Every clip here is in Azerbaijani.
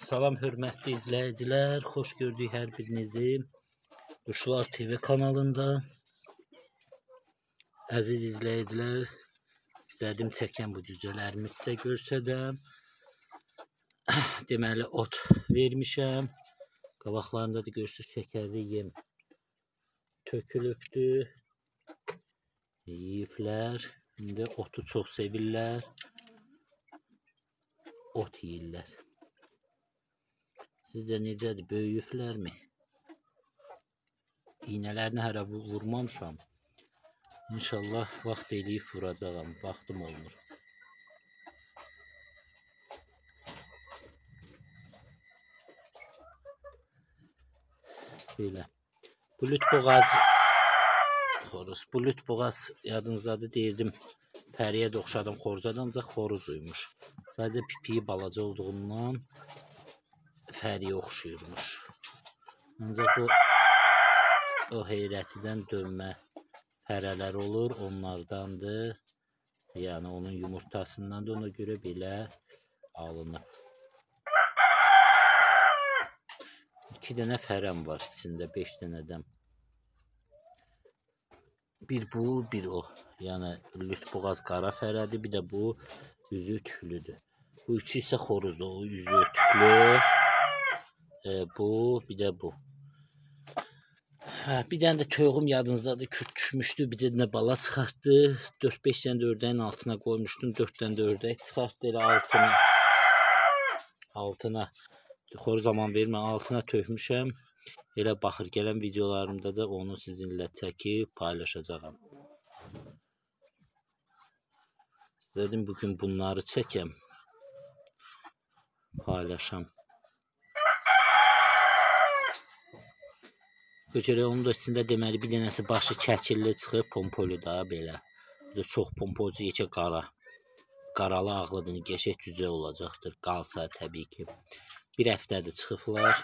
Salam hörmətli izləyicilər, xoş gördük hər birinizi Quşlar TV kanalında. Əziz izləyicilər, istədim çəkən bu cücələrimi sizə göstərəm. Deməli ot vermişəm. Qabaqlarında da görürsünüz şəkərli yem tökülübdür. Yeyiblər. İndi otu çox sevirlər. Ot yeyirlər. Sizcə necədir? Böyüyüblərmi? İynələrini hələ vurmamışam. İnşallah vaxt eləyib vuracağam. Vaxtım olmur. Belə. Bu lütboğaz xoruz. Bu lütboğaz yadınızdadır, deyirdim. Pəriyə də oxşadım xoruzadan, ancaq xoruz uymuş. Sadəcə pipiyi balaca olduğundan fəriyə oxşuyurmuş. Ancaq o heyrətidən dönmə fərələr olur, onlardandır. Yəni onun yumurtasından da ona görə belə alınıb. 2 dənə fərəm var içində, 5 dənədən. Bir bu, bir o. Yəni lütboğaz qara fərədir, bir də bu üzü tüklüdür. Bu üçü isə xoruzdur, o üzü tüklü. Bu, bir də bu. Bir dənə də toyuğum yadınızdadır, kürt düşmüşdü, bir dənə bala çıxartdı. 4-5 dənə də ördəyin altına qoymuşdum, 4 dənə də ördək çıxartdı elə altına. Xoruz zaman vermə, altına tökmüşəm. Elə baxır, gələn videolarımda da onu sizinlə çəkib paylaşacağam. Dedim bugün bunları çəkəm, paylaşam. Göçərək onun da içində deməli bir dənəsi başı kəkilli çıxıb, pompolu da belə. Çox pompocu, yekə qara. Qaralı ağlıdır, qəşəng cücə olacaqdır. Qalsa təbii ki. Bir həftədir çıxıblar.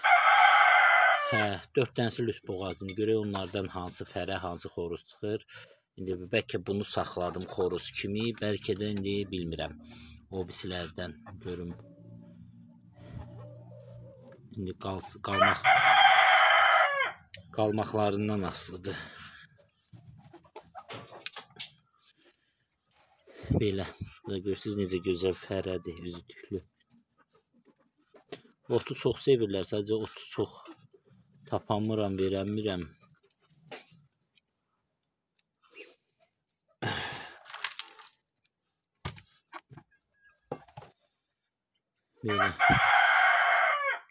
4 dənəsi lütboğazını görək, onlardan hansı fərə, hansı xoruz çıxır. İndi bəlkə bunu saxladım xoruz kimi, bəlkə də indi bilmirəm. O birisilərdən görüm. İndi qalmaqlarından asılıdır. Belə. Görürsünüz necə gözəl fərədir, üzü tüklü. Otu çox sevirlər, sadəcə otu çox tapamıram, verəmirəm. Belə.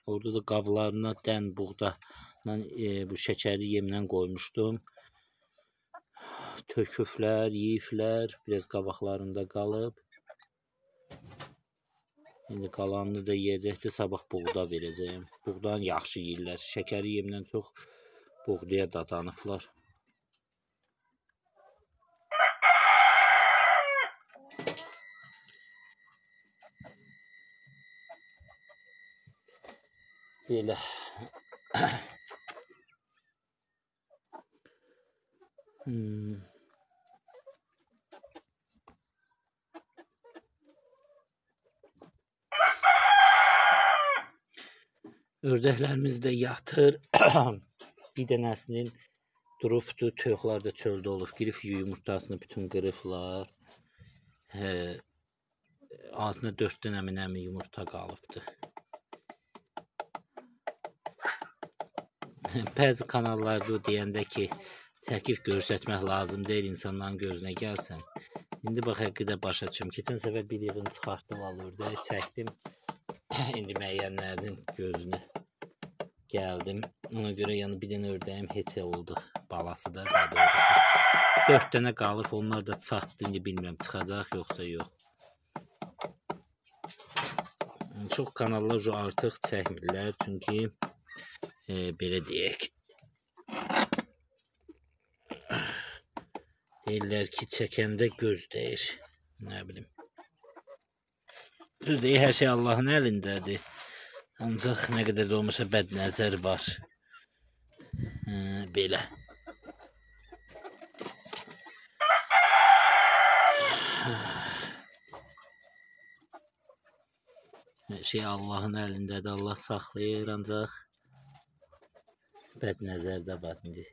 Orada da qablarına dən buğda bu şəkərli yemlə qoymuşdum. Töküblər, yeyiblər, biraz qabaqlarında qalıb. İndi qalanını da yeyəcəkdir, sabah buğda verəcəyim. Buğdanı yaxşı yeyirlər, şəkərli yemdən çox buğdaya dadanıblar. Belə. Ördəklərimiz də yatır. Bir dənəsinin durubdur, toyuqlar da çöldə olur. Girib yumurtasını bütün qırıblar. Altına 4 dənə minəmi yumurta qalıbdır. Bəzi kanallarda deyəndə ki, çəkib göstərmək lazım deyil, insanların gözünə gəlsən. İndi bax, həqiqətən başa düşüm. Keçən səfər bir yığın çıxartdım, ördək çəkdim. İndi müəyyənlərinin gözünə gəldim. Ona görə yəni bir dənə ördəyim heç oldu. Balası da daha doğrusu. 4 dənə qalıb, onlar da çatdı. İndi bilmirəm, çıxacaq yoxsa yox. Çox kanallar artıq çəkmirlər, çünki belə deyək. Deyirlər ki, çəkəndə göz deyir. Nə bilim. Düz deyir, hər şey Allahın əlindədir. Ancaq nə qədər də olmasa bədnəzər var. Belə. Şey Allahın əlindədir, Allah saxlayır, ancaq bədnəzərdə var indi.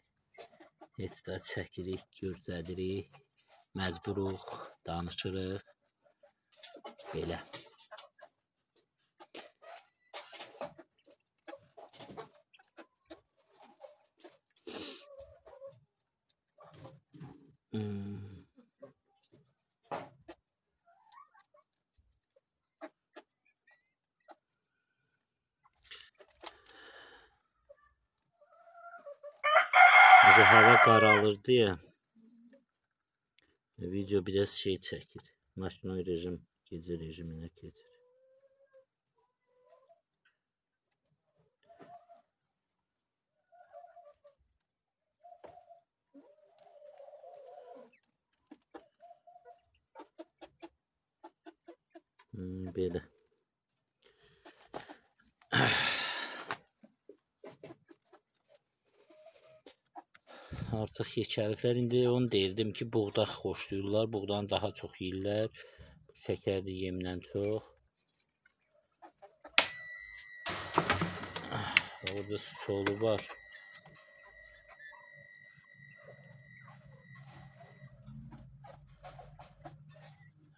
Heç də çəkirik, göstəririk, məcburuq, danışırıq, belə. Hava qaralırdı ya, video biraz şey çəkir, maşinoy rejim, gecə rejiminə keçir. Belə. Artıq yekəliflər, indi onu deyirdim ki, buğda xoşlayırlar, buğdanı daha çox yeyirlər, şəkərli yemdən çox. Orada solu var.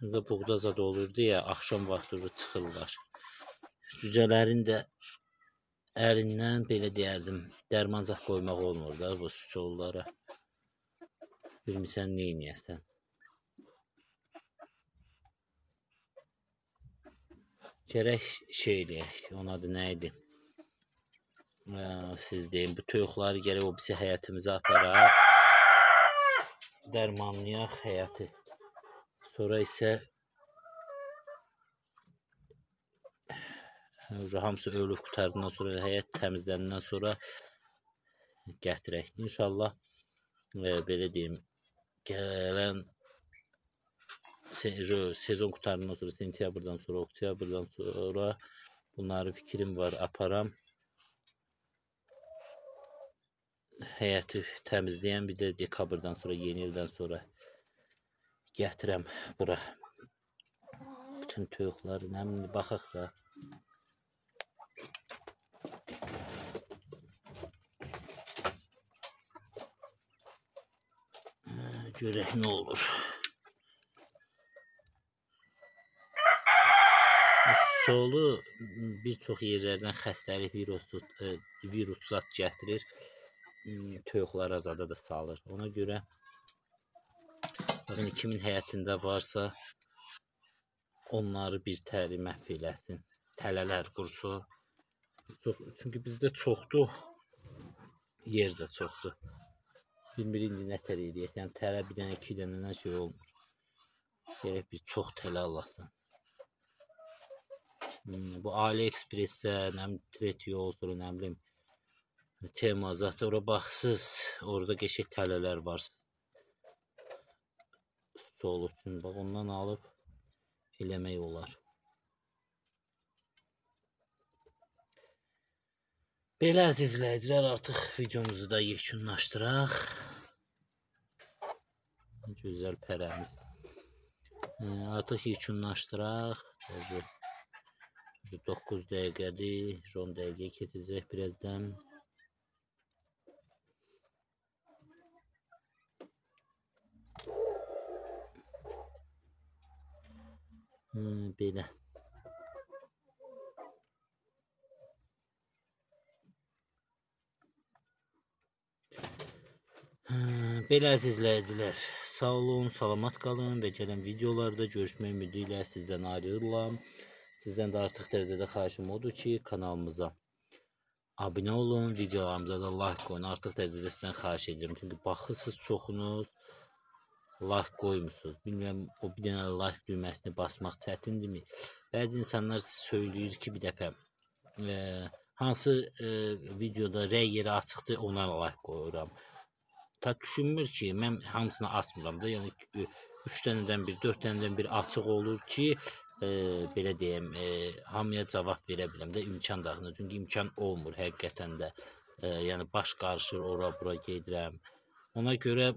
Burada buğda zad olurdu ya, axşam vaxtı çıxırlar. Cücələrin də əlindən belə deyərdim, dərman zad qoymaq olmur da bu sollara. Bilmirsən, neyniyəsən. Gərək şey eləyək, onun adı nə idi? Siz deyin, bu toyuqları gərək o bizi həyatımıza aparaq, dərmanlayaq həyatı. Sonra isə hamısı ölüb qurtardıqdan sonra, həyat təmizləndən sonra gətirək. İnşallah, belə deyim, gələn sezon qurtardıqdan sonra, sentyabrdan sonra, oktyabrdan sonra bunları fikrim var, aparam. Həyatı təmizləyən, bir də dekabrdan sonra, yeni ildən sonra gətirəm bura. Bütün toyuqları, nəmin baxaq da. Görək nə olur. Solu bir çox yerlərdən xəstəlik, viruslar gətirir, toyuqlara zada da salır. Ona görə baxın, kimin həyatında varsa onları bir təri məhv eləsin, tələlər qursun. Çünki bizdə çoxdur, yer də çoxdur. Bilmir indi nə tər eləyək, yəni tələ bir dənə, iki dənədən şey olmur. Gerək bir çox tələ alasın. Bu AliExpress-ə, Trendyol olsun, nə bilim, Temu zaten ora baxsız, orada qəşəng tələlər var. Sol üçün, bax ondan alıb eləmək olar. Belə əziz izləyicilər, artıq videomuzu da yekunlaşdıraq. Gözəl pərəmiz. Artıq yekunlaşdıraq. 9 dəqiqədir, 10 dəqiqəyə keçəcək birazdan. Belə. Belə əziz izləyicilər, sağ olun, salamat qalın və gələn videolarda görüşmək ümidi ilə sizdən ayrılıram. Sizdən də artıq dərəcədə xahişim odur ki, kanalımıza abunə olun, videolarımıza da like qoyun. Artıq dərəcədə sizdən xahiş edirəm. Çünki baxırsınız çoxunuz like qoymusunuz. Bilmirəm, o bir dənə like düyməsini basmaq çətindirmi? Bəzi insanlar söyləyir ki, bir dəfə hansı videoda rəy yeri açıqdır, ona like qoyuram. Ta düşünmür ki, mən hamısını açmıram da, yəni 3 dənədən bir, 4 dənədən bir açıq olur ki, belə deyəm, hamıya cavab verə biləm də, imkan daxilində. Çünki imkan olmur həqiqətən də. Yəni baş qarışır, ora bura gedirəm. Ona görə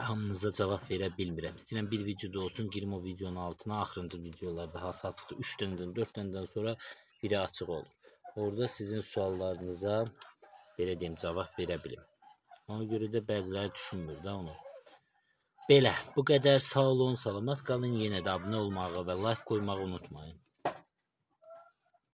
hamınıza cavab verə bilmirəm. İstəyirəm bir videoda olsun, girim o videonun altına, axırıncı videolarda hasa çıxdı. 3 dəndən, 4 dəndən sonra biri açıq olur. Orada sizin suallarınıza belə deyim, cavab verə bilim. Ona görə də bəziləri düşünmür də onu. Belə, bu qədər, sağ olun, salamat qalın. Yenə də abunə olmağı və like qoymağı unutmayın.